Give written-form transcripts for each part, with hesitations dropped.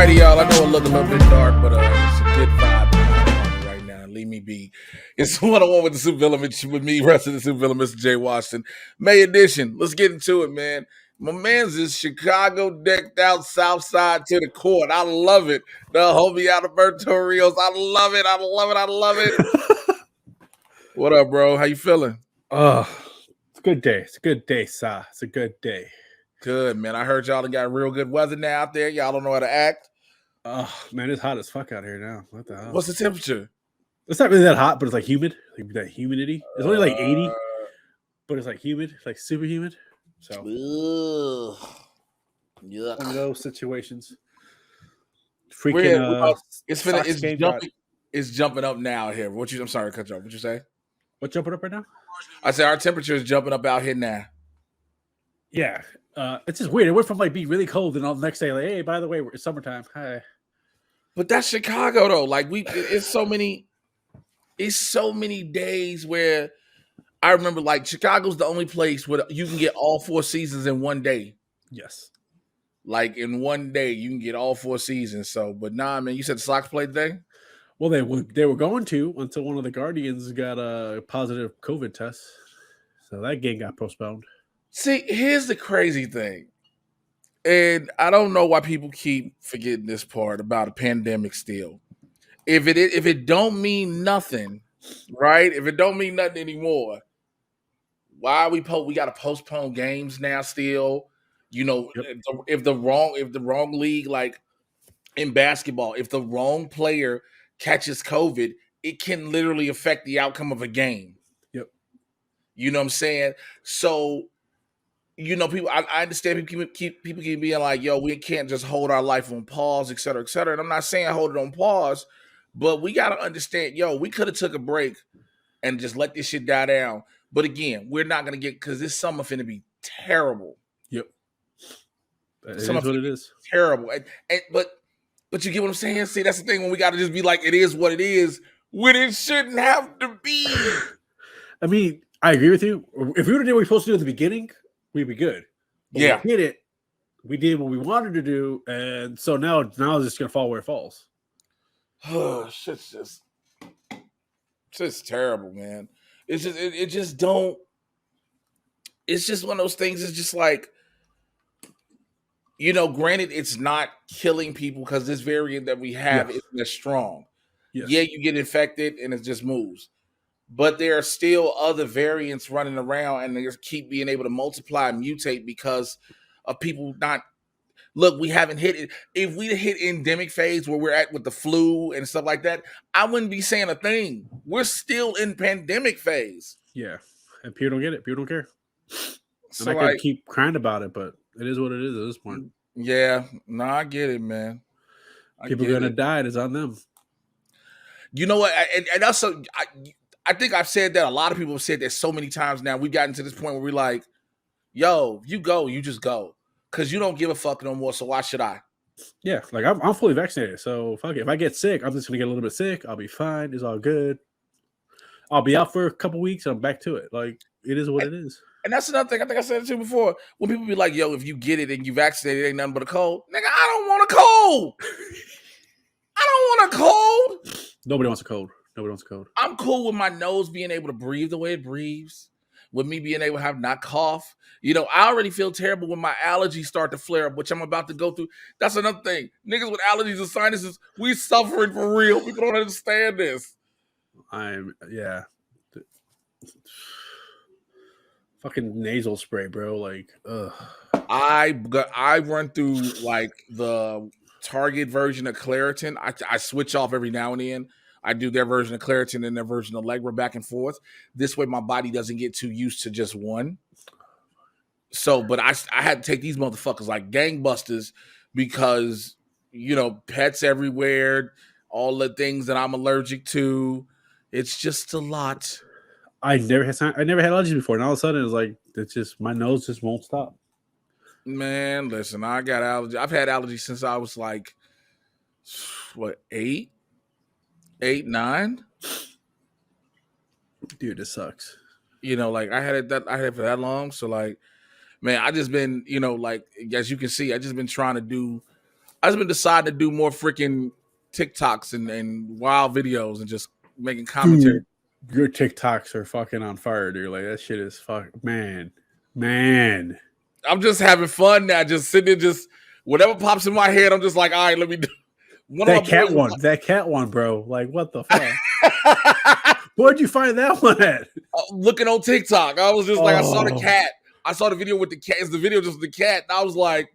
Alrighty, y'all. I know it look a little bit dark, but it's a good vibe right now. Leave me be. It's 101 with the Super Villain with me, rest of the Super Villain, Mr. J. Washington. May edition. Let's get into it, man. My man's is Chicago decked out South Side to the court. I love it. The homie Adalberto Rios. I love it. I love it. I love it. What up, bro? How you feeling? It's a good day. It's a good day, Si. It's a good day. Good, man. I heard y'all done got real good weather now out there. Y'all don't know how to act. Oh, man, it's hot as fuck out here now. What the hell? What's the temperature? It's not really that hot, but it's like humid. Like that humidity. It's only like 80, but it's like humid. It's like super humid. So, yuck. One of those situations. It's jumping up now here. I'm sorry to cut you off. What you say? What jumping up right now? I said our temperature is jumping up out here now. Yeah. It's just weird. It went from like being really cold and all the next day, like, hey, by the way, it's summertime. Hi. But that's Chicago though. Like it's so many days where I remember like Chicago's the only place where you can get all 4 seasons in one day. Yes. Like in one day you can get all 4 seasons. So, but nah, man, you said the Sox played today? Well, they were going to until one of the Guardians got a positive COVID test. So that game got postponed. See, here's the crazy thing. And I don't know why people keep forgetting this part about a pandemic still. If it don't mean nothing, right? If it don't mean nothing anymore, why we got to postpone games now still? You know, yep. if the wrong league, like in basketball, if the wrong player catches COVID, it can literally affect the outcome of a game. Yep. You know what I'm saying? So, you know, people. I understand people keep being like, "Yo, we can't just hold our life on pause, et cetera, et cetera." And I'm not saying hold it on pause, but we got to understand, yo, we could have took a break and just let this shit die down. But again, we're not gonna get because this summer finna be terrible. Yep, it is what it is. Terrible, but you get what I'm saying. See, that's the thing when we got to just be like, it is what it is when it shouldn't have to be. I mean, I agree with you. If we would have done what we were supposed to do at the beginning, we'd be good. But yeah, we did it. We did what we wanted to do, and so now it's just gonna fall where it falls. Oh, shit's just terrible, man. It's just it just don't. It's just one of those things. It's just like, you know, granted, it's not killing people because this variant that we have isn't as strong. Yes. Yeah, you get infected and it just moves. But there are still other variants running around and they just keep being able to multiply and mutate because of people not. Look, we haven't hit it. If we hit endemic phase where we're at with the flu and stuff like that, I wouldn't be saying a thing. We're still in pandemic phase. Yeah. And people don't get it. People don't care. So and I could keep crying about it, but it is what it is at this point. Yeah. No, I get it, man. People are going to die. It's on them. You know what? And also, I think I've said that. A lot of people have said that so many times now. We've gotten to this point where we're like, yo, you go, you just go. Because you don't give a fuck no more, so why should I? Yeah, like I'm fully vaccinated, so fuck it. If I get sick, I'm just going to get a little bit sick. I'll be fine. It's all good. I'll be out for a couple weeks. I'm back to it. Like, it is what it is. And that's another thing. I think I said it to you before. When people be like, yo, if you get it and you vaccinated, it ain't nothing but a cold. Nigga, I don't want a cold. I don't want a cold. Nobody wants a cold. Nobody wants a cold. I'm cool with my nose being able to breathe the way it breathes. With me being able to have not cough. You know, I already feel terrible when my allergies start to flare up, which I'm about to go through. That's another thing. Niggas with allergies and sinuses, we suffering for real. People don't understand this. Yeah. Fucking nasal spray, bro. Like, ugh. I run through like the Target version of Claritin. I switch off every now and then. I do their version of Claritin and their version of Allegra back and forth. This way my body doesn't get too used to just one. So, but I had to take these motherfuckers like gangbusters because, you know, pets everywhere, all the things that I'm allergic to. It's just a lot. I never had allergies before, and all of a sudden it's like my nose just won't stop. Man, listen, I got allergies. I've had allergies since I was like, what, 8, 9? Dude, it sucks. You know, like I had it for that long. So like, man, I just been, you know, like as you can see, I just been trying to do. I just been deciding to do more freaking TikToks and wild videos and just making commentary. Dude, your TikToks are fucking on fire, dude. Like that shit is man. I'm just having fun now, just sitting there, just whatever pops in my head. I'm just like, all right, let me do. One That of my cat boys one, that cat one, bro. Like what the fuck? Where'd you find that one at? Looking on TikTok, I was just like, I saw the Oh. cat. I saw the video with the cat. It's the video just with the cat. And I was like,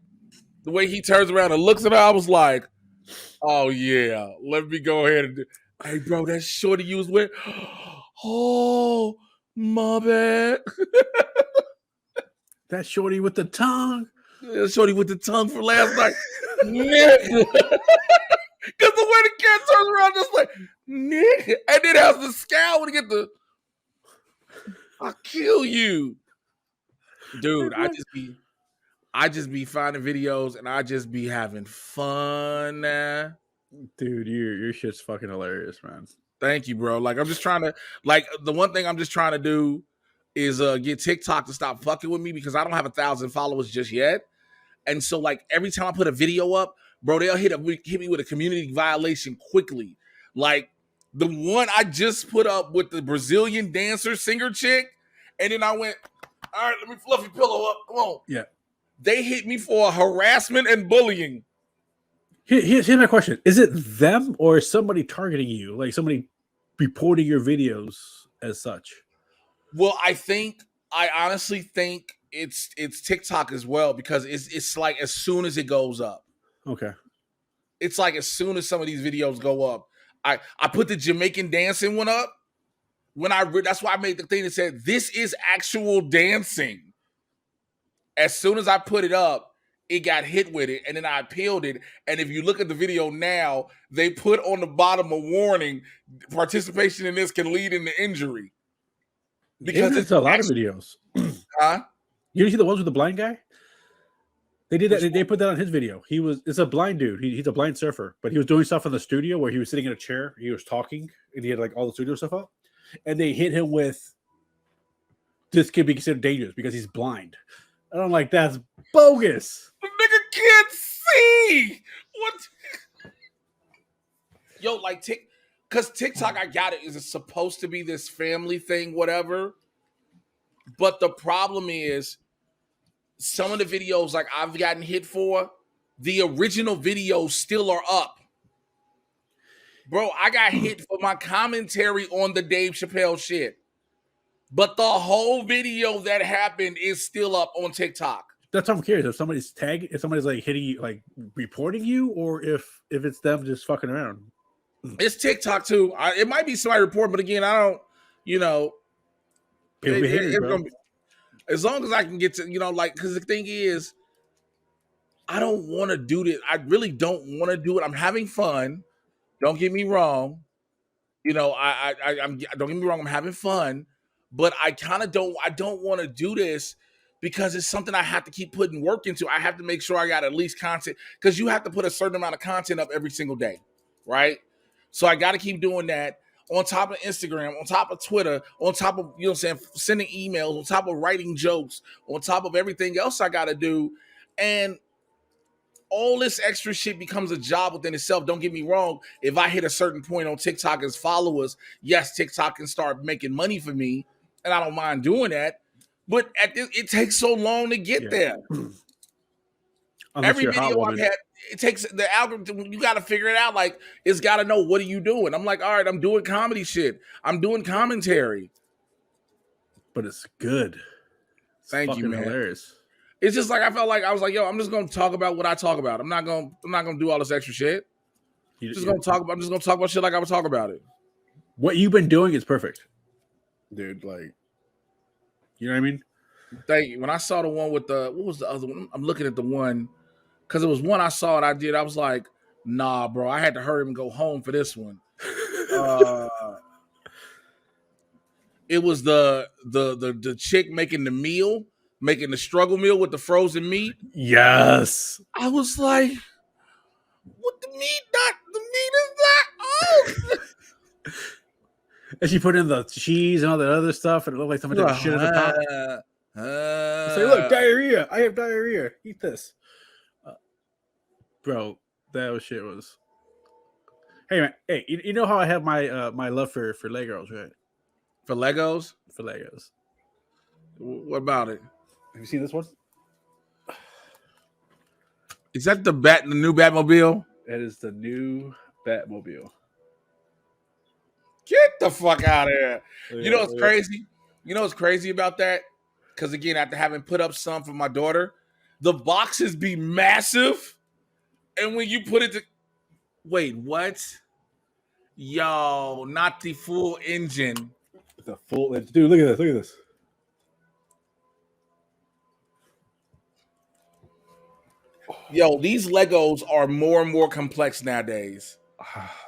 the way he turns around and looks at her, I was like, oh yeah, let me go ahead and do. Hey, bro, that shorty you was with. Oh, my bad. That shorty with the tongue. That shorty with the tongue for last night. Nigga. Because the way the cat turns around, just like, nigga. And then has the scowl when he get the, I'll kill you. Dude, I just be finding videos and I just be having fun. Dude, your shit's fucking hilarious, man. Thank you, bro. Like I'm just trying to, like the one thing I'm just trying to do is get TikTok to stop fucking with me because I don't have 1,000 followers just yet. And so like every time I put a video up, bro, they'll hit me with a community violation quickly. Like the one I just put up with the Brazilian dancer singer chick, and then I went, all right, let me fluff your pillow up. Come on. Yeah. They hit me for harassment and bullying. Here's my question: is it them or is somebody targeting you? Like somebody reporting your videos as such? Well, I honestly think it's TikTok as well because it's like as soon as it goes up. Okay. It's like as soon as some of these videos go up. I put the Jamaican dancing one up when that's why I made the thing that said this is actual dancing. As soon as I put it up, it got hit with it, and then I appealed it. And if you look at the video now, they put on the bottom a warning: participation in this can lead into injury. Because it's a lot of videos. Huh? You didn't see the ones with the blind guy? They did that. They put that on his video. It's a blind dude. He's a blind surfer, but he was doing stuff in the studio where he was sitting in a chair. He was talking, and he had like all the studio stuff up. And they hit him with, this could be considered dangerous because he's blind. And I'm like, that's bogus. The nigga can't see. What? Yo, like because TikTok, I got it. Is it supposed to be this family thing, whatever? But the problem is, some of the videos like I've gotten hit for, the original videos still are up. Bro, I got hit for my commentary on the Dave Chappelle shit. But the whole video that happened is still up on TikTok. That's what I'm curious. If somebody's like hitting you, like reporting you, or if it's them just fucking around. It's TikTok too. It might be somebody reporting, but again, I don't, People be haters, bro. As long as I can get to, like, because the thing is, I don't want to do this. I really don't want to do it. I'm having fun. Don't get me wrong. I'm don't get me wrong. I'm having fun, but I kind of don't. I don't want to do this because it's something I have to keep putting work into. I have to make sure I got at least content because you have to put a certain amount of content up every single day, right? So I got to keep doing that. On top of Instagram, on top of Twitter, on top of, sending emails, on top of writing jokes, on top of everything else I got to do. And all this extra shit becomes a job within itself. Don't get me wrong. If I hit a certain point on TikTok as followers, yes, TikTok can start making money for me. And I don't mind doing that. But it takes so long to get there. Every video I've had, it takes the algorithm. You got to figure it out. Like, it's got to know, what are you doing? I'm like, all right, I'm doing comedy shit. I'm doing commentary. But it's good. Thank you, man. Hilarious. It's just like I felt like I was like, yo, I'm just gonna talk about what I talk about. I'm not gonna do all this extra shit. I'm just gonna talk about shit like I would talk about it. What you've been doing is perfect, dude. Like, you know what I mean? Thank you. When I saw the one with what was the other one? I'm looking at the one because it was one I saw and I did. I was like, nah, bro. I had to hurry and go home for this one. It was the chick making the meal, making the struggle meal with the frozen meat. Yes. I was like, what the meat is not. Oh. And she put in the cheese and all that other stuff, and it looked like somebody took shit at the top. Say, look, diarrhea. I have diarrhea. Eat this. Bro, That shit was. Hey man, hey, you know how I have my my love for Legos, right? For Legos? For Legos. What about it? Have you seen this one? Is that the new Batmobile? That is the new Batmobile. Get the fuck out of here. You know what's Look at crazy? You know what's crazy about that? Because again, after having put up some for my daughter, the boxes be massive. And when you put it to wait, what? Yo, not the full engine. the full dude. Look at this. Look at this. Yo, these Legos are more and more complex nowadays.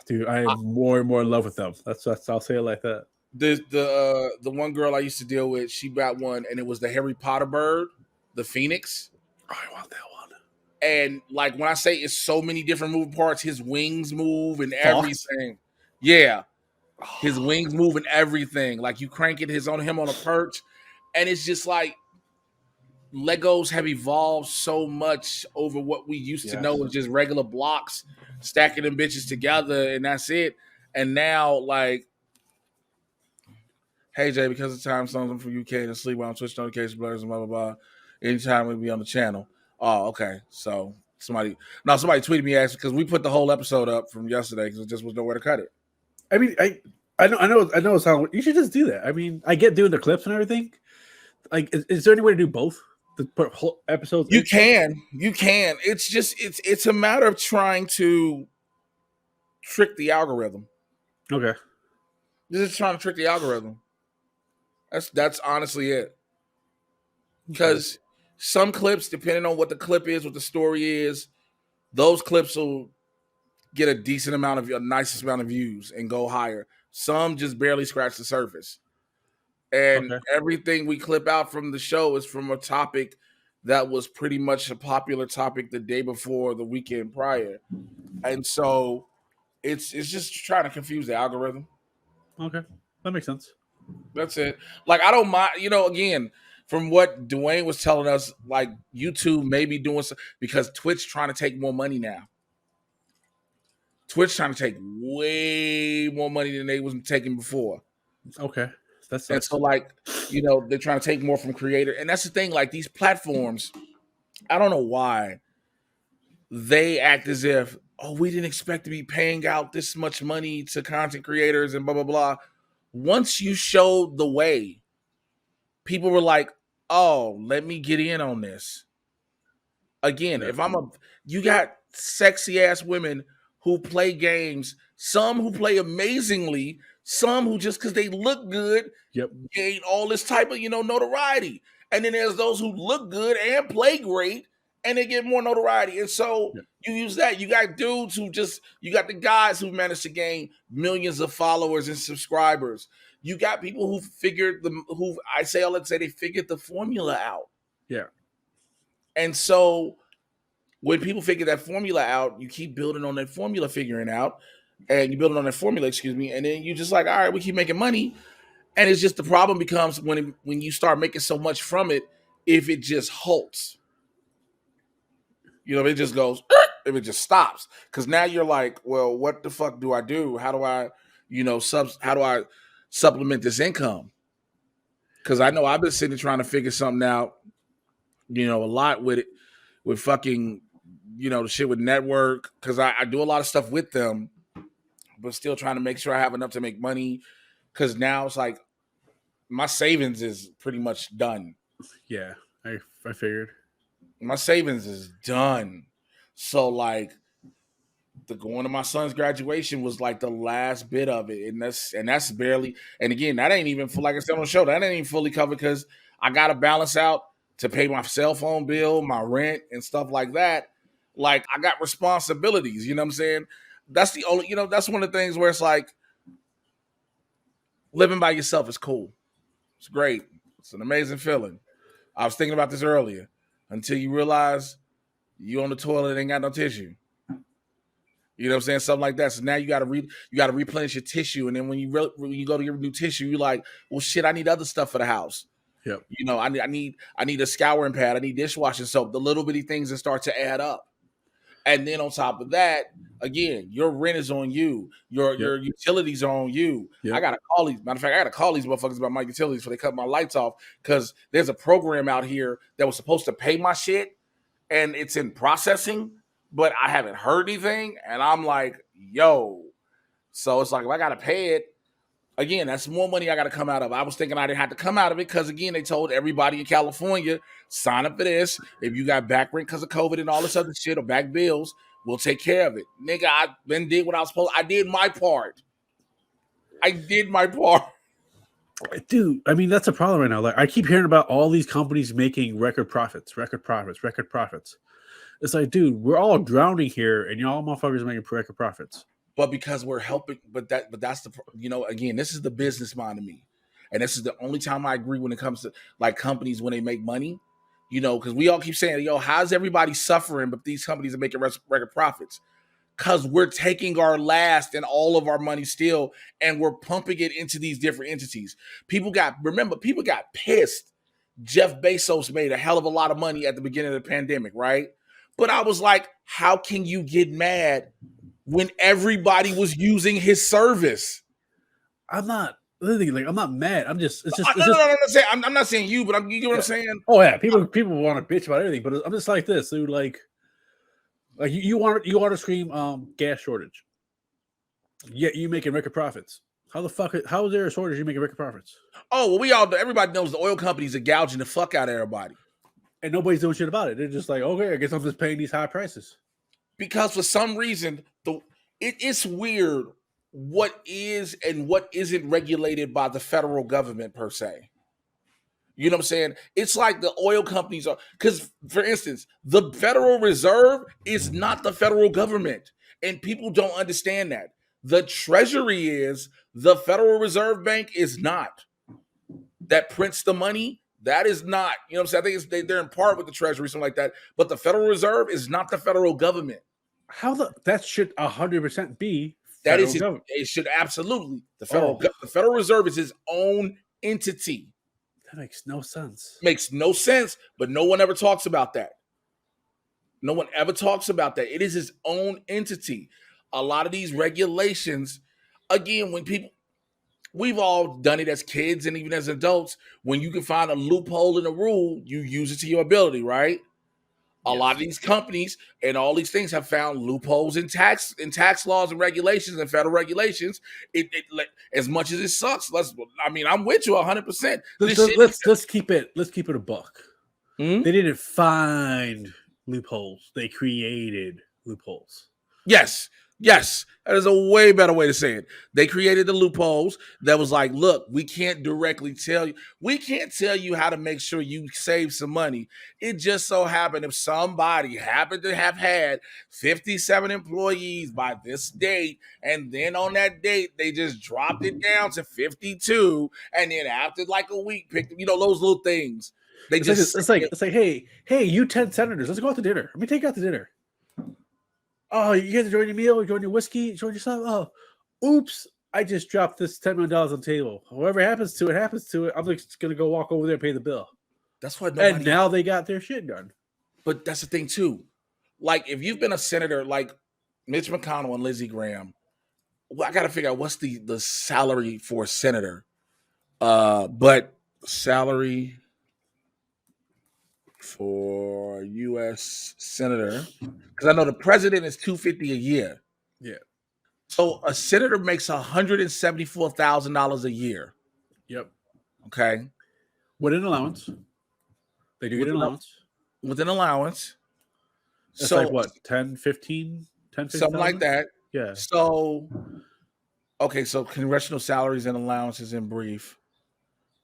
Dude, I am more and more in love with them. That's I'll say it like that. The one girl I used to deal with, she got one, and it was the Harry Potter bird, the Phoenix. Oh, I want that one. And like when I say it's so many different moving parts, his wings move and Fox? everything. Yeah, his wings move and everything. Like you crank it, him on a perch, and it's just like Legos have evolved so much over what we used to know as just regular blocks, stacking them bitches together, and that's it. And now, like, hey Jay, because of time zones, I'm from UK and sleep while on Twitch notification blurs and blah blah blah. Anytime we be on the channel. Oh, okay. So somebody tweeted me asking because we put the whole episode up from yesterday because it just was nowhere to cut it. I mean, I know it's how you should just do that. I mean, I get doing the clips and everything. Like, is there any way to do both? The whole episodes? You can. It's just it's a matter of trying to trick the algorithm. Okay. You're just trying to trick the algorithm. That's honestly it. Because some clips, depending on what the clip is, what the story is, those clips will get a decent amount of a nicest amount of views and go higher. Some just barely scratch the surface. And everything we clip out from the show is from a topic that was pretty much a popular topic the day before, the weekend prior. And so it's just trying to confuse the algorithm. Okay. That makes sense. That's it. Like, I don't mind, again, from what Dwayne was telling us, like YouTube may be doing some, because Twitch trying to take more money now. Twitch trying to take way more money than they was taking before. Okay. That's and so like, they're trying to take more from creator. And that's the thing, like these platforms, I don't know why they act as if, oh, we didn't expect to be paying out this much money to content creators and blah, blah, blah. Once you showed the way, people were like, oh, let me get in on this. Again, if you got sexy ass women who play games, some who play amazingly, some who just because they look good, gain all this type of, notoriety. And then there's those who look good and play great and they get more notoriety. And so you use that. You got dudes you got the guys who managed to gain millions of followers and subscribers. You got people who figured they figured the formula out. Yeah. And so when people figure that formula out, you keep building on that formula, figuring out, and you building on that formula, and then you just like, all right, we keep making money. And it's just the problem becomes when you start making so much from it, if it just halts. It just goes, if it just stops. Because now you're like, well, what the fuck do I do? How do I, how do I supplement this income? Because I know I've been sitting trying to figure something out, a lot with it, with fucking, the shit with network. Because I do a lot of stuff with them, but still trying to make sure I have enough to make money. Because now it's like my savings is pretty much done. Yeah, I figured. My savings is done. So like the going to my son's graduation was like the last bit of it. And that's barely, and again, that ain't even like I said on the show, that ain't even fully covered because I gotta balance out to pay my cell phone bill, my rent, and stuff like that. Like I got responsibilities, you know what I'm saying? That's the only, that's one of the things where it's like living by yourself is cool. It's great. It's an amazing feeling. I was thinking about this earlier. Until you realize you on the toilet ain't got no tissue. You know what I'm saying? Something like that. So now you gotta replenish your tissue. And then when you go to your new tissue, you're like, well shit, I need other stuff for the house. Yep. I need a scouring pad, I need dishwashing soap, the little bitty things that start to add up. And then on top of that, again, your rent is on you. Your Yep. utilities are on you. I Yep. gotta call these. Matter of fact, I gotta call these motherfuckers about my utilities before they cut my lights off. Because there's a program out here that was supposed to pay my shit, and it's in processing, but I haven't heard anything. And I'm like, yo. So it's like, if I gotta pay it, again, that's more money I got to come out of. I was thinking I didn't have to come out of it because, again, they told everybody in California, sign up for this. If you got back rent because of COVID and all this other shit or back bills, we'll take care of it. Nigga, I then did what I was supposed. I did my part. I did my part. Dude, I mean, that's a problem right now. Like, I keep hearing about all these companies making record profits, record profits, record profits. It's like, dude, we're all drowning here, and y'all motherfuckers are making record profits. But because we're helping, but that's the, again, this is the business mind of me, and this is the only time I agree when it comes to like companies when they make money, because we all keep saying, yo, how's everybody suffering, but these companies are making record profits? Because we're taking our last and all of our money still, and we're pumping it into these different entities. People got pissed. Jeff Bezos made a hell of a lot of money at the beginning of the pandemic, right? But I was like, how can you get mad when everybody was using his service? I'm not mad. I'm just I'm not saying you, but you know what I'm saying? Oh yeah, people want to bitch about everything, but I'm just like this, dude. Like you want to scream gas shortage. Yet you making record profits. How is there a shortage? You making record profits? Oh well, everybody knows the oil companies are gouging the fuck out of everybody, and nobody's doing shit about it. They're just like, okay, I guess I'm just paying these high prices. Because for some reason, it's weird what is and what isn't regulated by the federal government per se. You know what I'm saying? It's like the oil companies are, because for instance, the Federal Reserve is not the federal government, and people don't understand that. The Treasury is, the Federal Reserve Bank is not. That prints the money, that is not. You know what I'm saying? I think they're in part with the Treasury, something like that. But the Federal Reserve is not the federal government. That should 100% be that is it should absolutely the Federal Reserve is its own entity. That makes no sense. Makes no sense, but no one ever talks about that. No one ever talks about that. It is its own entity. A lot of these regulations, again, we've all done it as kids and even as adults. When you can find a loophole in a rule, you use it to your ability, right? A lot of these companies and all these things have found loopholes in tax laws and regulations and federal regulations. As much as it sucks, I'm with you 100%. Let's keep it a buck. Hmm? They didn't find loopholes; they created loopholes. Yes, that is a way better way to say it. They created the loopholes that was like, look, we can't directly tell you. We can't tell you how to make sure you save some money. It just so happened if somebody happened to have had 57 employees by this date, and then on that date, they just dropped it down to 52, and then after like a week, picked, those little things. It's like, hey, you 10 senators, let's go out to dinner. Let me take you out to dinner. Oh, you get to join your meal, join your whiskey, join your stuff. Oh, oops. I just dropped this $10 million on the table. Whatever happens to it, happens to it. I'm just going to go walk over there and pay the bill. That's what and now they got their shit done. But that's the thing, too. Like, if you've been a senator like Mitch McConnell and Lindsey Graham, well, I got to figure out what's the salary for a senator. But salary for U.S. senator, because I know the president is $250 a year. Yeah. So a senator makes $174,000 a year. Yep. Okay. With an allowance. They do get an allowance. With an allowance. It's so like what, 10, 15, something like that. Yeah. So, okay, so congressional salaries and allowances in brief.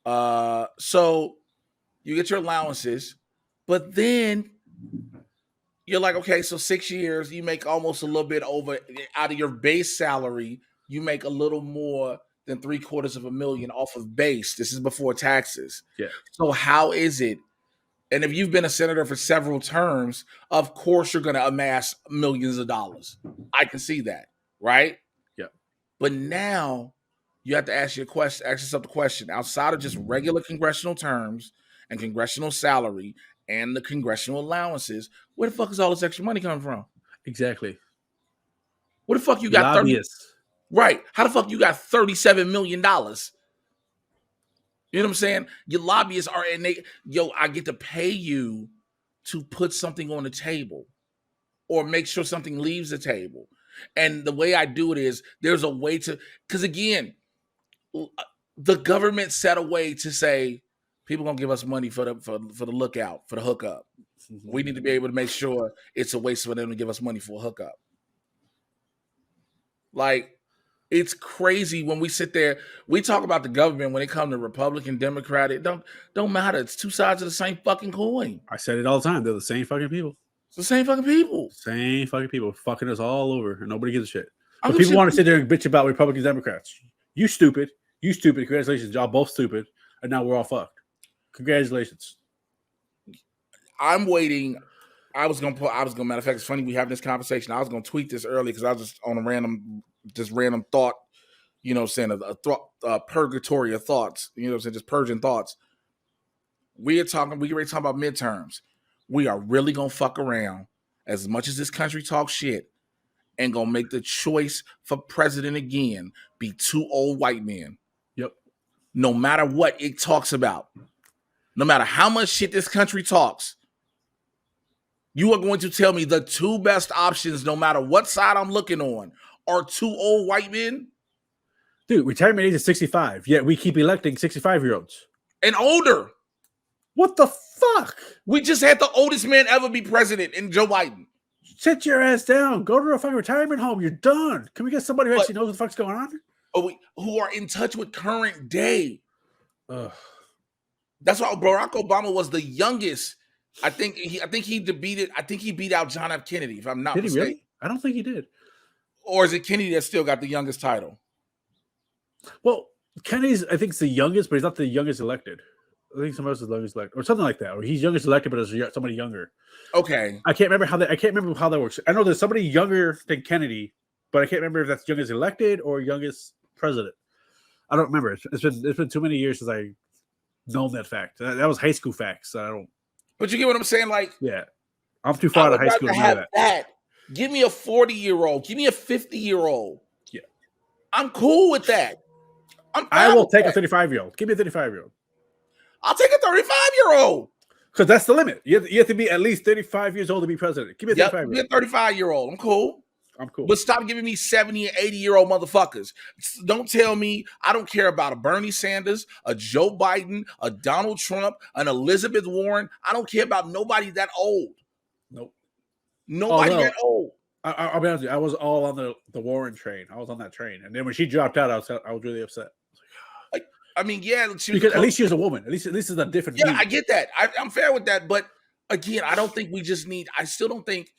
So you get your allowances. But then you're like, okay, so 6 years, you make almost a little bit over out of your base salary. You make a little more than $750,000 off of base. This is before taxes. Yeah. So how is it? And if you've been a senator for several terms, of course you're going to amass millions of dollars. I can see that, right? Yeah. But now you have to ask yourself the question, outside of just regular congressional terms and congressional salary and the congressional allowances, where the fuck is all this extra money coming from? Exactly. What the fuck you got 30? Lobbyists. Right. How the fuck you got $37 million? You know what I'm saying? Your lobbyists are in they I get to pay you to put something on the table or make sure something leaves the table. And the way I do it is there's a way to, because again, the government set a way to say people gonna give us money for the lookout, for the hookup. Mm-hmm. We need to be able to make sure it's a waste for them to give us money for a hookup. Like, it's crazy when we sit there. We talk about the government when it comes to Republican, Democrat. It don't matter. It's two sides of the same fucking coin. I said it all the time. They're the same fucking people. It's the same fucking people. Same fucking people fucking us all over, and nobody gives a shit. But people want to sit there and bitch about Republicans, Democrats. You stupid. You stupid. Congratulations. Y'all both stupid. And now we're all fucked. Congratulations. I'm waiting. I was gonna matter of fact, it's funny we have this conversation. I was gonna tweet this early because I was just on a random thought, you know, saying a thought, purgatory of thoughts, you know what I'm saying, just purging thoughts. We already talking about midterms. We are really gonna fuck around as much as this country talks shit and gonna make the choice for president again be two old white men. Yep. No matter what it talks about, no matter how much shit this country talks, you are going to tell me the two best options, no matter what side I'm looking on, are two old white men? Dude, retirement age is 65, yet we keep electing 65-year-olds. And older. What the fuck? We just had the oldest man ever be president in Joe Biden. Sit your ass down. Go to a fucking retirement home. You're done. Can we get somebody who actually knows what the fuck's going on? Who are in touch with current day. Ugh. That's why Barack Obama was the youngest. I think he beat out John F. Kennedy, if I'm not mistaken. Did he really? I don't think he did. Or is it Kennedy that still got the youngest title? Well, Kennedy's, I think, is the youngest, but he's not the youngest elected. I think somebody else is the youngest elected, or something like that. Or he's youngest elected, but there's somebody younger. Okay. I can't remember how that works. I know there's somebody younger than Kennedy, but I can't remember if that's youngest elected or youngest president. I don't remember. It's been too many years since I known that fact. That was high school facts. I don't. But you get what I'm saying? Like, yeah, I'm too far out of high school to have that. Give me a 40-year-old. Give me a 50-year-old. Yeah, I'm cool with that. I will take a 35-year-old. Give me a 35-year-old. I'll take a 35-year-old. Because that's the limit. You have to be at least 35 years old to be president. Give me a 35-year-old. Give me a 35-year-old. I'm cool. But stop giving me 70 and 80-year-old motherfuckers. Don't tell me I don't care about a Bernie Sanders, a Joe Biden, a Donald Trump, an Elizabeth Warren. I don't care about nobody that old. Nope. Nobody that old. I'll be honest with you. I was all on the Warren train. I was on that train. And then when she dropped out, I was really upset. I mean, yeah. Because at least she was a woman. At least this is a different I get that. I'm fair with that. But again, I don't think we just need, I still don't think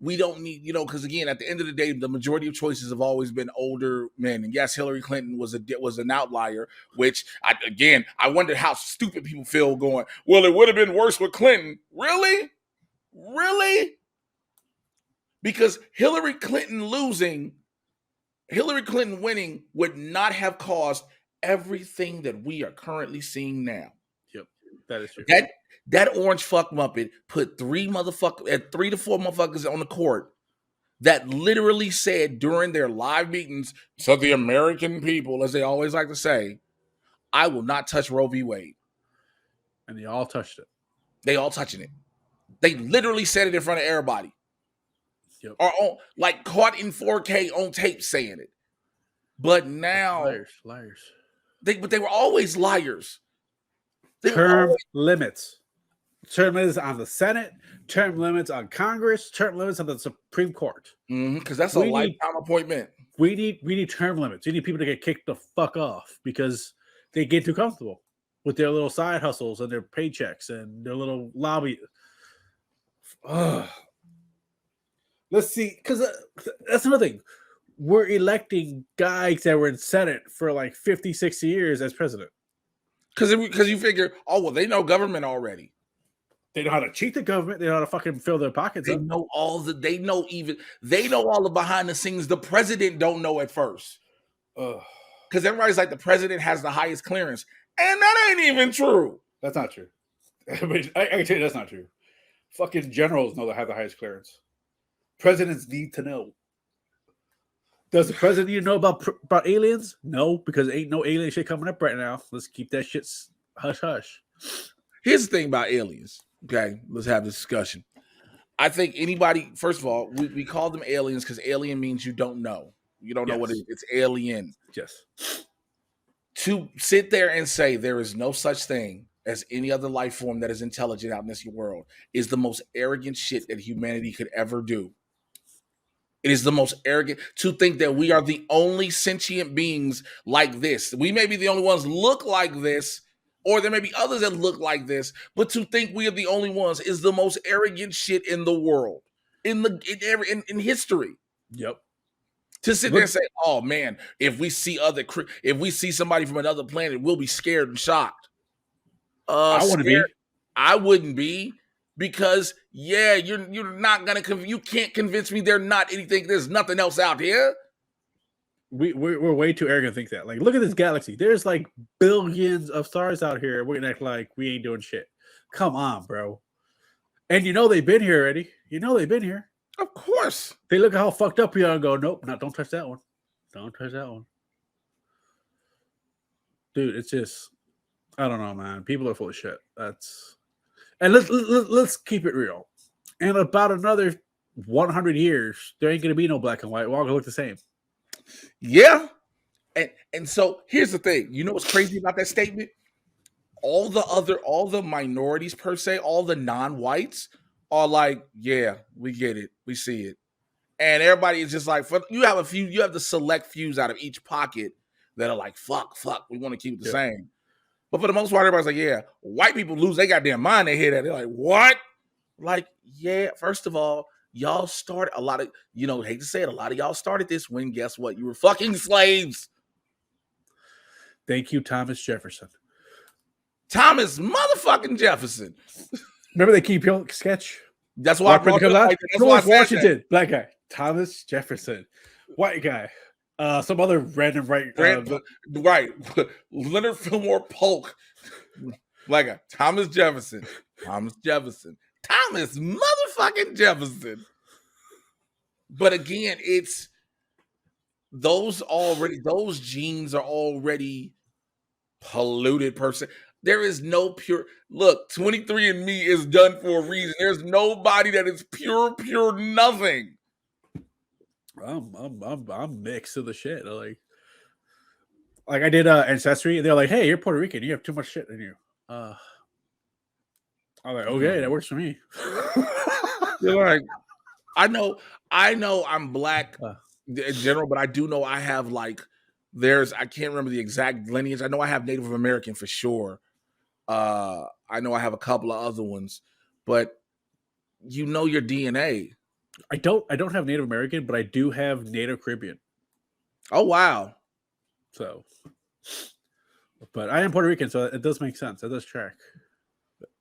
we don't need, because again, at the end of the day, the majority of choices have always been older men. And yes, Hillary Clinton was an outlier, which I wondered how stupid people feel going, well, it would have been worse with Clinton. Really? Really? Because Hillary Clinton winning would not have caused everything that we are currently seeing now. Yep, that is true. That orange fuck muppet put 3 to 4 motherfuckers on the court that literally said during their live meetings to the American people, as they always like to say, I will not touch Roe v. Wade. And they all touched it. They all touching it. They literally said it in front of everybody. Yep. Or caught in 4K on tape saying it. But now liars. But they were always liars. Term limits on the Senate, term limits on Congress, term limits on the Supreme Court. Because that's a lifetime appointment. We need term limits. We need people to get kicked the fuck off because they get too comfortable with their little side hustles and their paychecks and their little lobby. Let's see, because that's another thing. We're electing guys that were in Senate for like 50, 60 years as president. Because you figure, they know government already. They know how to cheat the government. They know how to fucking fill their pockets up. They know all the behind the scenes the president don't know at first. Because everybody's like, the president has the highest clearance. And that ain't even true. That's not true. I can tell you that's not true. Fucking generals know they have the highest clearance. Presidents need to know. Does the president need to know about aliens? No, because ain't no alien shit coming up right now. Let's keep that shit hush hush. Here's the thing about aliens. Okay, let's have this discussion. I think anybody, first of all, we call them aliens because alien means you don't know. You don't know what it is. It's alien. Yes. To sit there and say there is no such thing as any other life form that is intelligent out in this world is the most arrogant shit that humanity could ever do. It is the most arrogant to think that we are the only sentient beings like this. We may be the only ones look like this, or there may be others that look like this, but to think we are the only ones is the most arrogant shit in the world, in history. Yep. To sit there and say, "Oh man, if we see somebody from another planet, we'll be scared and shocked." I wouldn't be. I wouldn't be. Because you're not gonna you can't convince me they're not anything. There's nothing else out here. We're way too arrogant to think that. Like, look at this galaxy. There's like billions of stars out here. We're gonna act like we ain't doing shit. Come on, bro. And they've been here already. They've been here. Of course. They look at how fucked up we are and go, nope, don't touch that one. Don't touch that one. Dude, it's just, I don't know, man. People are full of shit. And let's keep it real. In about another 100 years, there ain't gonna be no black and white. We're all gonna look the same. Yeah. And so here's the thing. You know what's crazy about that statement? All the minorities per se, all the non-whites are like, yeah, we get it, we see it. And everybody is just like, you have the select fews out of each pocket that are like, fuck, we want to keep it the same. But for the most part, everybody's like, yeah, white people lose their goddamn mind. They hear that. They're like, what? Like, yeah, first of all, y'all started a lot of, hate to say it, a lot of y'all started this when, guess what? You were fucking slaves. Thank you, Thomas Jefferson. Thomas motherfucking Jefferson. Remember the Key Peele sketch? That's why I brought it up. That's why Washington, black guy. Thomas Jefferson. White guy. Some other random right. Right. Leonard Fillmore Polk. Like a Thomas Jefferson. Thomas motherfucking Jefferson. But again, it's those genes are already polluted person. There is no pure look, 23andMe is done for a reason. There's nobody that is pure nothing. I'm mixed of the shit. Like I did Ancestry, and they're like, "Hey, you're Puerto Rican. You have too much shit in you." I'm like, "Okay, that works for me." You're like, I know I'm black in general, but I do know I have I can't remember the exact lineage. I know I have Native American for sure. I know I have a couple of other ones, but your DNA. I don't have Native American, but I do have Native Caribbean. Oh wow. So, but I am Puerto Rican, so it does make sense. It does track.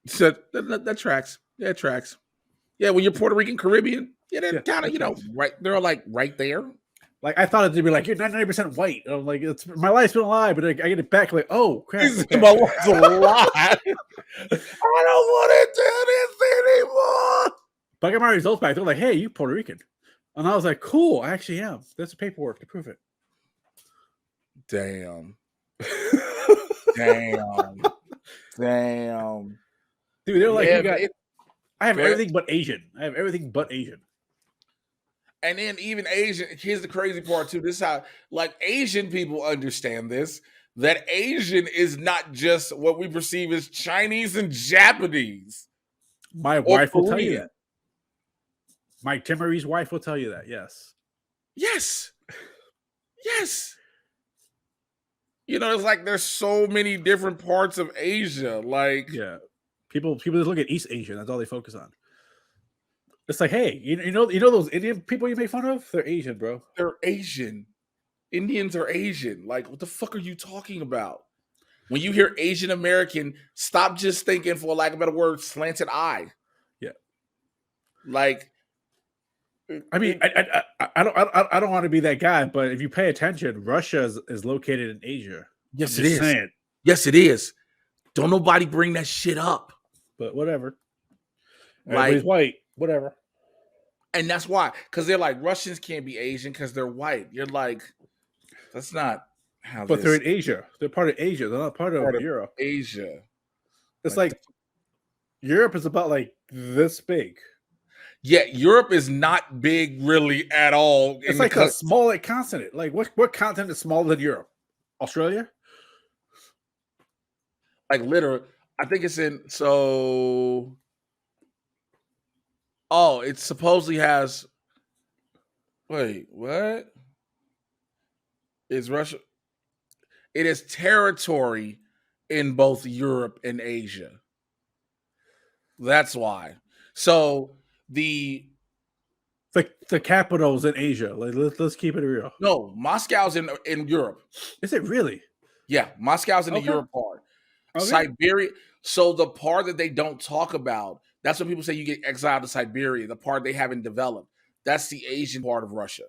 So that tracks. Yeah, it tracks. Yeah, when you're Puerto Rican Caribbean, they're kind of right. They're like right there. Like I thought it'd be like you're 99% white. I'm like, it's my life's been a lie, but I get it back. Like, oh crap, okay. My life's a lie. I don't want to do this anymore. But I got my results back. They're like, hey, you Puerto Rican, and I was like, cool, I actually am. There's the paperwork to prove it. Damn. Dude, they're like, I have everything but Asian. And then even Asian, here's the crazy part too. This is how Asian people understand this, that Asian is not just what we perceive as Chinese and Japanese. My wife will tell you that. Mike Timmery's wife will tell you that, yes. Yes. It's like there's so many different parts of Asia. Yeah. People just look at East Asia, that's all they focus on. It's like, hey, you know those Indian people you make fun of? They're Asian, bro. They're Asian. Indians are Asian. Like, what the fuck are you talking about? When you hear Asian American, stop just thinking, for lack of a better word, slanted eye. Yeah. Like, I mean, I don't want to be that guy, but if you pay attention, Russia is located in Asia. Yes, it is. Yes, it is. Don't nobody bring that shit up. But whatever. Everybody's white. Whatever. And that's why, because they're like, Russians can't be Asian because they're white. You're like, that's not how But they're this in Asia. They're part of Asia. They're not part of part of Europe. Asia. It's Like, like Europe is about like this big. yeah, Europe is not big really at all. It's like a small like continent. Like what continent is smaller than Europe? Australia? Like literally, I think it's in so. Oh, it supposedly has. Wait, what is Russia? It is territory in both Europe and Asia. That's why. So The capitals in Asia. Like let's keep it real. no, Moscow's in Europe. Is it really? Yeah, Moscow's in the Okay. Europe part. Okay. Siberia. So the part that they don't talk about, that's when people say you get exiled to Siberia, the part they haven't developed. That's the Asian part of Russia.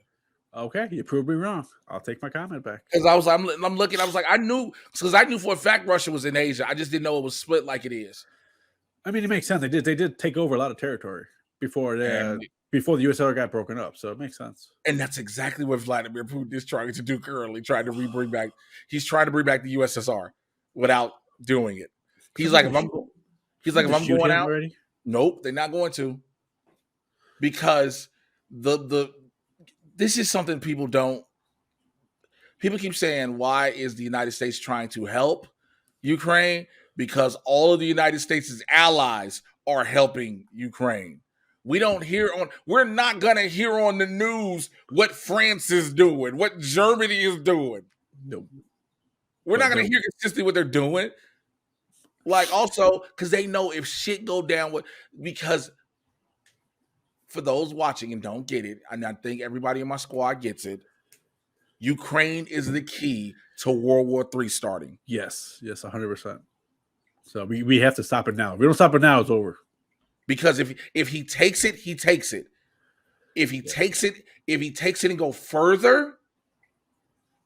Okay, you proved me wrong. I'll take my comment back. Because I'm looking, I was like, I knew for a fact Russia was in Asia. I just didn't know it was split like it is. I mean, it makes sense. They did take over a lot of territory before And the USSR got broken up, so it makes sense. And that's exactly what Vladimir Putin is trying to do currently, trying to bring back. He's trying to bring back the USSR without doing it. He's like, if I'm going out, already? Nope, they're not going to, because this is something people keep saying. Why is the United States trying to help Ukraine? Because all of the United States' allies are helping Ukraine. We're not gonna hear on the news what France is doing, what Germany is doing. Nope. We're not gonna hear consistently what they're doing. Like, also, because they know if shit go down because for those watching and don't get it, and I think everybody in my squad gets it, Ukraine is the key to World War III starting. Yes, 100%. So we have to stop it now. If we don't stop it now, it's over. Because if he takes it, he takes it. If he takes it and go further,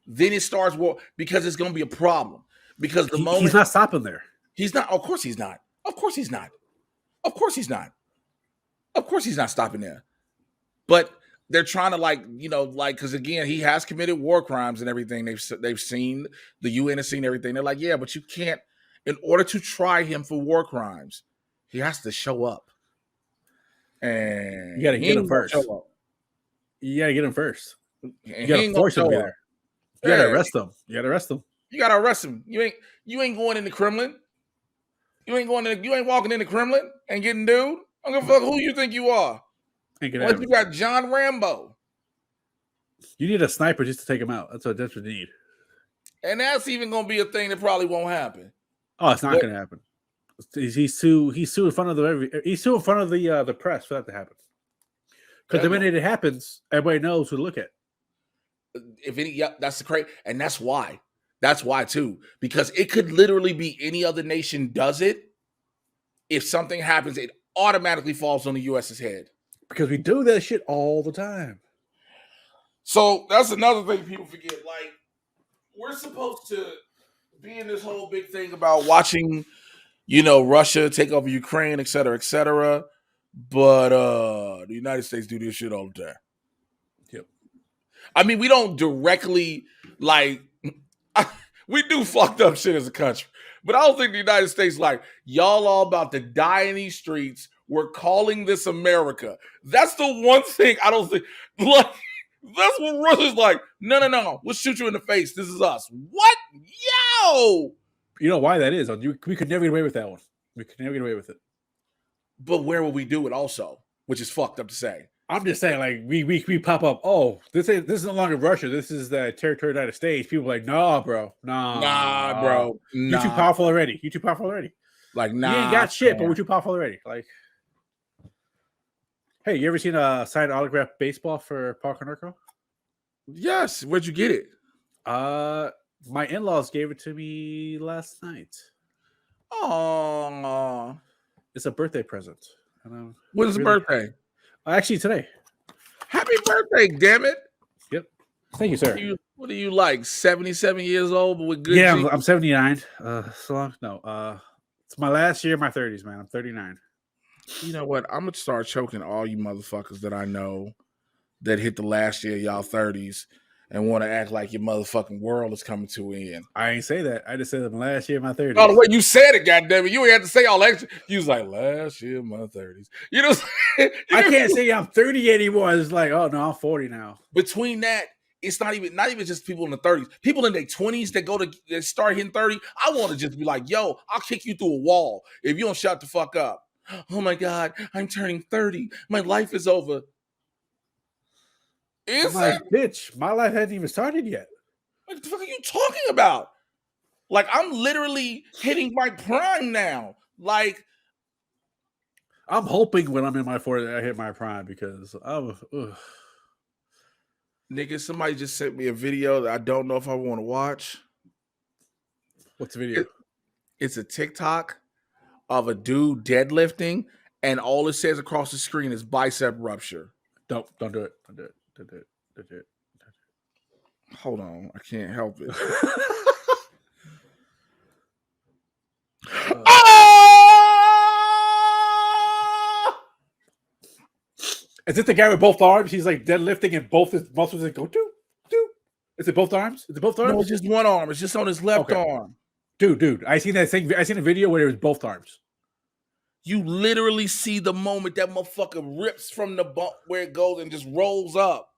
then it starts war, because it's going to be a problem. Because he's not stopping there. He's not. Of course he's not. Of course he's not. Of course he's not. Of course he's not stopping there. But they're trying to because again, he has committed war crimes and everything. They've seen, the UN has seen everything. They're like, yeah, but you can't. In order to try him for war crimes, he has to show up. And you got to get him first. You got to get him first. You got to force him to be there. You got to arrest him. You got to arrest him. You got to arrest him. You ain't going in the Kremlin. You ain't walking in the Kremlin and getting dude. I'm gonna fuck who you think you are. Unless you got John Rambo. You need a sniper just to take him out. That's what you need. And that's even gonna be a thing that probably won't happen. Oh, it's not gonna happen. He's too in front of the press for that to happen. Because the minute it happens, everybody knows who to look at. That's the crazy, and that's why. That's why too, because it could literally be any other nation does it. If something happens, it automatically falls on the U.S.'s head. Because we do that shit all the time. So that's another thing people forget. Like, we're supposed to be in this whole big thing about watching, Russia take over Ukraine, et cetera, et cetera. But the United States do this shit all the time. Yep. I mean, we don't directly we do fucked up shit as a country. But I don't think the United States y'all all about to die in these streets. We're calling this America. That's the one thing I don't think. That's what Russia's like. No. We'll shoot you in the face. This is us. What? Yo! You know why that is? We could never get away with that one. We could never get away with it. But where will we do it also? Which is fucked up to say. I'm just saying, we pop up. Oh, this is no longer Russia. This is the territory of the United States. People are like, nah, bro. Bro. You're too powerful already. Like, nah. You ain't got shit, but we're too powerful already. Like, hey, you ever seen a signed autograph baseball for Parker Narco? Yes. Where'd you get it? My in-laws gave it to me last night. Oh. It's a birthday present. When's the birthday? Actually, today. Happy birthday, damn it. Yep. Thank you, sir. What are you, 77 years old, but with good Yeah, genes? I'm 79. So long. No. It's my last year of my 30s, man. I'm 39. You know what? I'm gonna start choking all you motherfuckers that I know that hit the last year of y'all 30s and want to act like your motherfucking world is coming to an end. I ain't say that. I just said that last year in my 30s. Oh, the way you said it, goddammit. You ain't have to say all extra. You was like, last year in my 30s. You know what I'm saying? I can't say I'm 30 anymore. It's like, oh no, I'm 40 now. Between that, it's not even just people in the 30s. People in their 20s that start hitting 30. I want to just be like, yo, I'll kick you through a wall if you don't shut the fuck up. Oh my God, I'm turning 30. My life is over. I'm like, bitch, my life hasn't even started yet. What the fuck are you talking about? Like, I'm literally hitting my prime now. Like, I'm hoping when I'm in my 40s I hit my prime because nigga, somebody just sent me a video that I don't know if I want to watch. What's the video? It's a TikTok of a dude deadlifting, and all it says across the screen is bicep rupture. Don't do it. Don't do it. Don't do it. Don't do it. Hold on, I can't help it. Is it the guy with both arms? He's like deadlifting and both his muscles like go doo doo. Is it both arms? Is it both arms? No, it's just one arm. It's just on his left arm. Dude, I seen a video where it was both arms. You literally see the moment that motherfucker rips from the bump where it goes and just rolls up.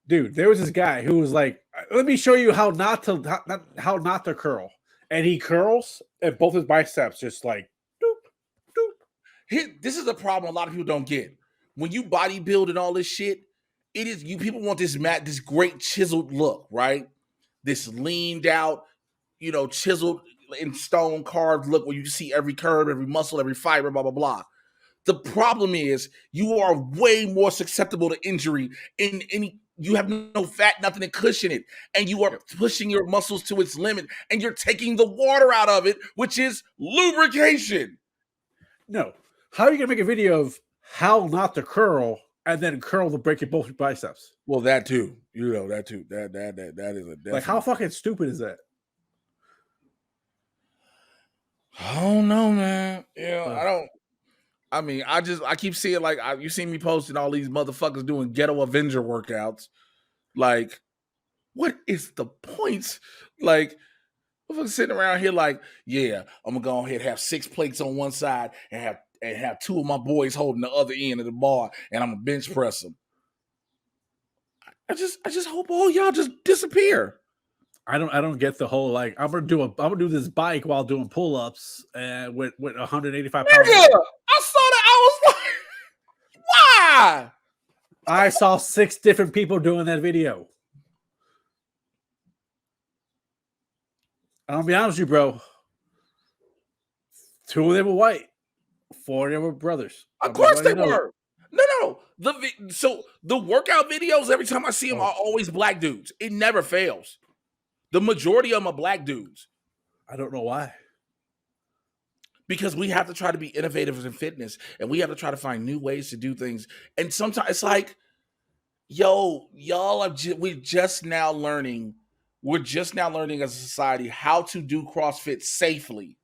Dude, there was this guy who was like, "Let me show you how not to curl," and he curls, and both his biceps just like, doop, doop. This is a problem a lot of people don't get. When you bodybuild and all this shit, it is you people want this great chiseled look, right? This leaned out, chiseled in stone carved look where you see every curve, every muscle, every fiber, blah blah blah. The problem is you are way more susceptible to injury in any. You have no fat, nothing to cushion it, and you are pushing your muscles to its limit, and you're taking the water out of it, which is lubrication. No, how are you gonna make a video of how not to curl and then curl to break your both biceps? Well, that too, that too. That is a definite. Like how fucking stupid is that? Oh no, man. I don't. I mean, I keep seeing you see me posting all these motherfuckers doing ghetto Avenger workouts. Like, what is the point? Like, I'm sitting around here like, yeah, I'm gonna go ahead and have 6 plates on one side and have 2 of my boys holding the other end of the bar, and I'm gonna bench press them. I just hope all y'all just disappear. I don't get the whole like I'm gonna do this bike while doing pull-ups and with 185 pounds. Yeah, I saw that. I was like, why? I saw 6 different people doing that video. I'll be honest with you, bro. 2 of them were white, 4 of them were brothers. Of course they were. No. So the workout videos, every time I see them, are always black dudes. It never fails. The majority of them are black dudes. I don't know why. Because we have to try to be innovative in fitness, and we have to try to find new ways to do things. And sometimes it's like, yo, we're just now learning as a society how to do CrossFit safely,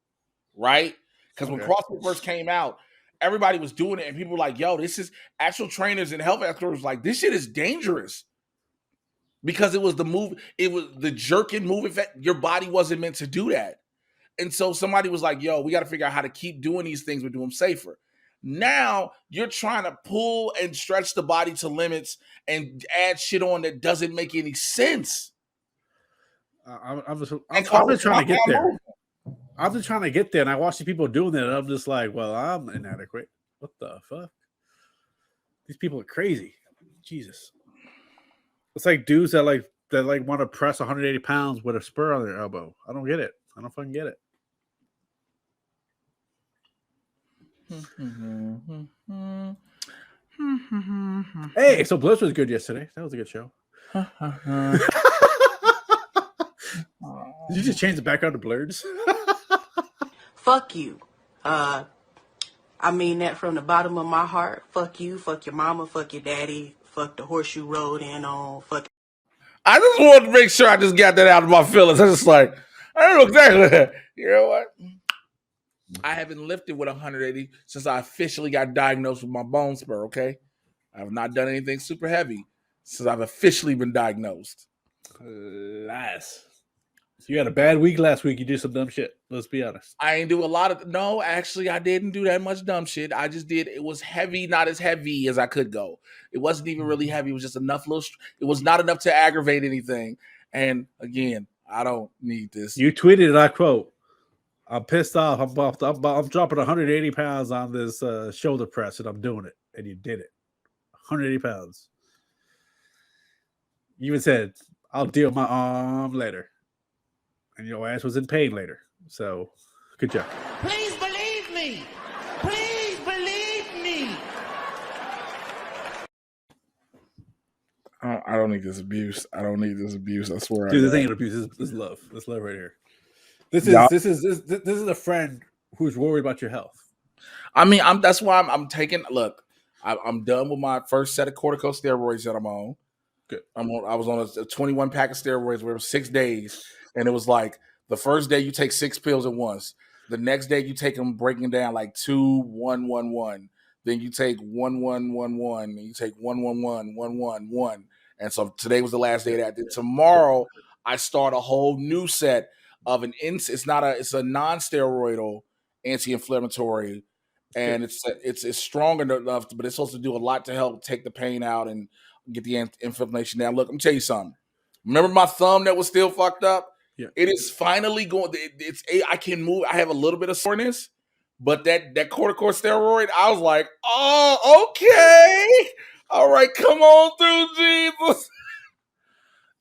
right? Because when CrossFit first came out, everybody was doing it, and people were like, yo, this is actual trainers and health experts like, this shit is dangerous. Because it was the jerking move effect. Your body wasn't meant to do that. And so somebody was like, yo, we got to figure out how to keep doing these things, but do them safer. Now you're trying to pull and stretch the body to limits and add shit on that doesn't make any sense. I'm just trying to get there. I'm just trying to get there, and I watch the people doing that, and I'm just like, well, I'm inadequate. What the fuck? These people are crazy. Jesus. It's like dudes that want to press 180 pounds with a spur on their elbow. I don't get it. I don't fucking get it. Hey, so Bliss was good yesterday. That was a good show. Did you just change the background to blurs? Fuck you. I mean that from the bottom of my heart. Fuck you. Fuck your mama. Fuck your daddy. Fuck the horse you rode in on. Fuck. I just wanted to make sure I just got that out of my feelings. I just like, I don't know exactly. You know what? I haven't lifted with 180 since I officially got diagnosed with my bone spur. Okay, I have not done anything super heavy since I've officially been diagnosed. Lies. You had a bad week last week. You did some dumb shit. Let's be honest. I ain't do a lot of no. Actually, I didn't do that much dumb shit. I just did. It was heavy, not as heavy as I could go. It wasn't even really heavy. It was just enough little. It was not enough to aggravate anything. And again, I don't need this. You tweeted, and I quote, "I'm pissed off. I'm dropping 180 pounds on this shoulder press, and I'm doing it." And you did it. 180 pounds. You even said, "I'll deal with my arm later," and your ass was in pain later. So, good job. Please believe me. Please believe me. I don't need this abuse. I don't need this abuse. I swear. Dude, this ain't abuse. This is love. This is love right here. This is a friend who's worried about your health. I mean, that's why I'm taking. Look, I'm done with my first set of corticosteroids that I'm on. Good. I was on a 21 pack of steroids where it was 6 days, and it was like the first day you take 6 pills at once. The next day you take them breaking down like 2, 1, 1, 1. Then you take 1, 1, 1, 1. And you take 1, 1, 1, 1, 1, 1. And so today was the last day of that. Then tomorrow I start a whole new set of it's a non-steroidal anti-inflammatory, and it's strong enough, but it's supposed to do a lot to help take the pain out and get the inflammation down. Look, let me tell you something. Remember my thumb that was still fucked up? Yeah. It is finally going. I can move. I have a little bit of soreness, but that corticosteroid, I was like, oh, okay, all right, come on through, Jesus.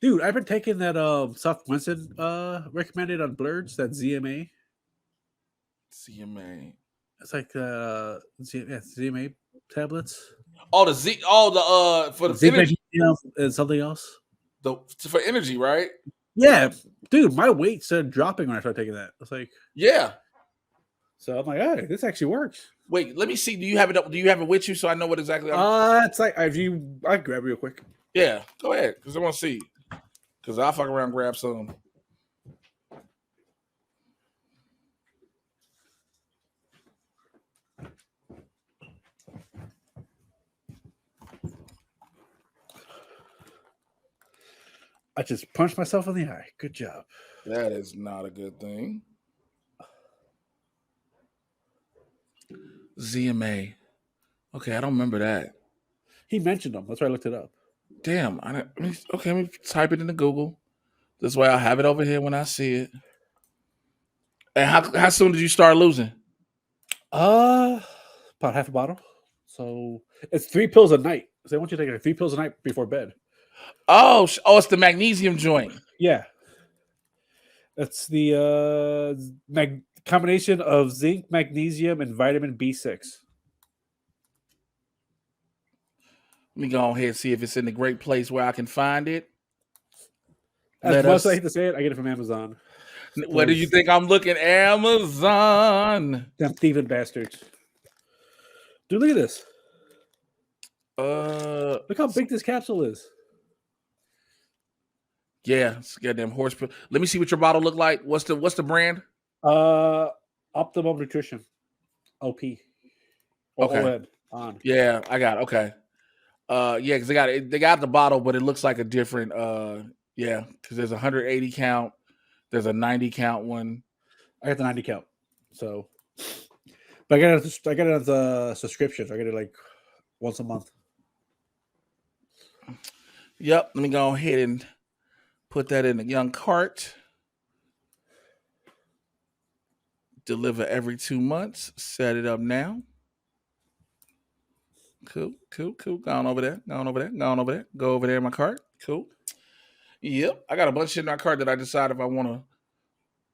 Dude, I've been taking that South Winston recommended on Blurds, that ZMA. CMA. It's like ZMA tablets. For the Zinc energy, and something else. For energy, right? Yeah, dude, my weight started dropping when I started taking that. It's like, Yeah. so I'm like, hey, this actually works. Wait, let me see. Do you have it? Do you have it with you so I know what exactly? It's like I grab it real quick. Yeah, go ahead because I want to see. Because I'll fuck around and grab some. I just punched myself in the eye. Good job. That is not a good thing. ZMA. Okay, I don't remember that. He mentioned them. That's why I looked it up. Damn. Let me type it into Google. This way I'll have it over here when I see it. And how soon did you start losing? About half a bottle. So it's 3 pills a night. So they want you to take 3 pills a night before bed. Oh, it's the magnesium joint. Yeah. That's the combination of zinc, magnesium, and vitamin B6. Let me go ahead and see if it's in the great place where I can find it. As much as I hate to say it, I get it from Amazon. What do you think I'm looking? Amazon. Them thieving bastards. Dude, look at this. Look how big this capsule is. Yeah, it's goddamn horse. Let me see what your bottle look like. What's the brand? Optimum Nutrition. OP. Okay. On. Yeah, I got it. Okay. Yeah, because they got the bottle, but it looks like a different. Yeah, because there's a 180 count. There's a 90 count one. I got the 90 count. So, but I got it as a subscription. I get it like once a month. Yep. Let me go ahead and put that in the young cart. Deliver every 2 months. Set it up now. Cool. Go on over there. Go over there in my cart. Cool. Yep. I got a bunch of shit in my cart that I decide if I want to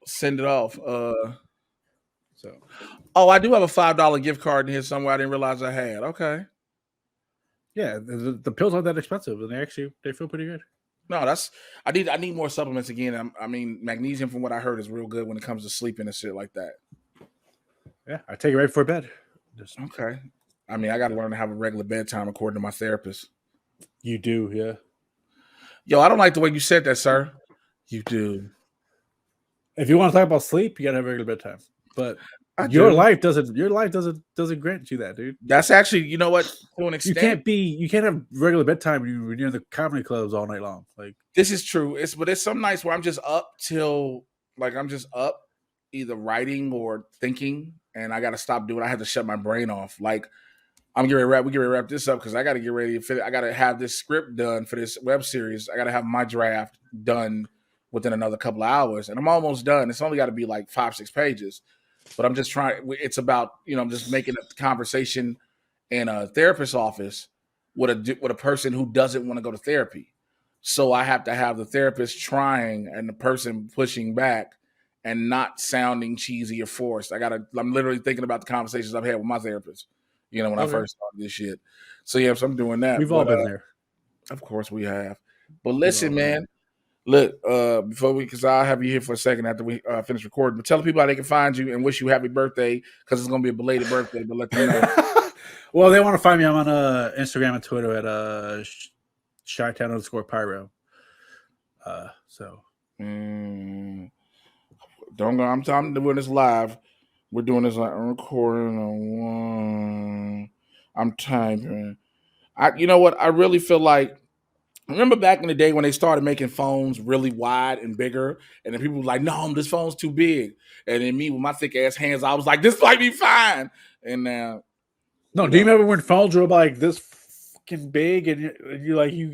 send it off. I do have a $5 gift card in here somewhere I didn't realize I had. Okay. Yeah, the pills aren't that expensive, and they feel pretty good. No, I need more supplements again. I mean, magnesium, from what I heard, is real good when it comes to sleeping and shit like that. Yeah, I take it right before bed. Okay. I mean, I got to learn to have a regular bedtime according to my therapist. You do, yeah. Yo, I don't like the way you said that, sir. You do. If you want to talk about sleep, you gotta have regular bedtime. But I your do. life doesn't grant you that, dude. That's actually, you know what? To an You extent, can't have regular bedtime when you're in the comedy clubs all night long. Like this is true. But it's some nights where I'm just up till like I'm just up, either writing or thinking, and I got to stop doing. I have to shut my brain off. Like I'm getting ready. We get ready to wrap this up because I got to get ready to finish. I got to have this script done for this web series. I got to have my draft done within another couple of hours, and I'm almost done. It's only got to be like 5-6 pages, but I'm just trying. It's about I'm just making a conversation in a therapist's office with a person who doesn't want to go to therapy. So I have to have the therapist trying and the person pushing back and not sounding cheesy or forced. I'm literally thinking about the conversations I've had with my therapist, when I first started this shit. So yeah, so I'm doing that. we've all been there. Of course we have. But listen, man. Look, because I'll have you here for a second after we finish recording. But tell the people how they can find you and wish you happy birthday because it's gonna be a belated birthday. But let them know. Well, they want to find me. I'm on Instagram and Twitter at Chi-Town_Pyro. Don't go. I'm doing this live. We're doing this like recording on one. I'm typing. You know what? I really feel like. Remember back in the day when they started making phones really wide and bigger, and then people were like, "No, this phone's too big." And then me with my thick ass hands, I was like, "This might be fine." And now, no, do you remember when phones were like this fucking big, and you like you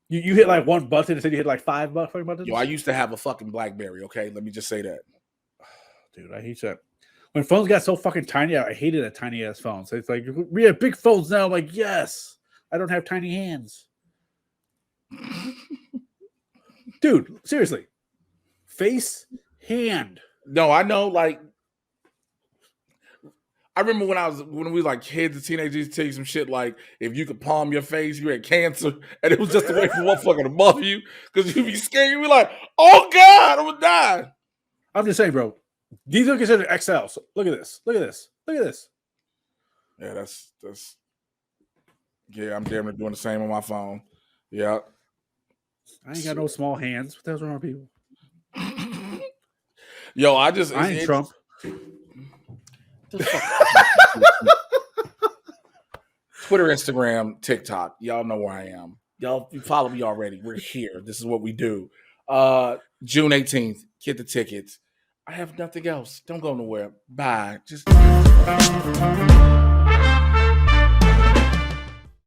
hit like one button instead you hit like 5 fucking buttons? Yo, I used to have a fucking BlackBerry. Okay, let me just say that. Dude, I hate that. When phones got so fucking tiny, I hated a tiny ass phone. So it's like we have big phones now. I'm like, yes, I don't have tiny hands. Dude, seriously. Face, hand. No, I know. Like, I remember when we were like kids and teenagers, used to tell you some shit like if you could palm your face, you had cancer, and it was just a way for motherfucker to muff you because you'd be scared. You'd be like, "Oh God, I'm gonna die." I'm just saying, bro. These are considered XL. So look at this. Look at this. Look at this. Yeah, that's. Yeah, I'm damn near doing the same on my phone. Yeah. I ain't got no small hands. What the hell's wrong with people? Yo, I ain't Trump. Twitter, Instagram, TikTok. Y'all know where I am. Y'all follow me already. We're here. This is what we do. June 18th. Get the tickets. I have nothing else. Don't go nowhere. Bye. Just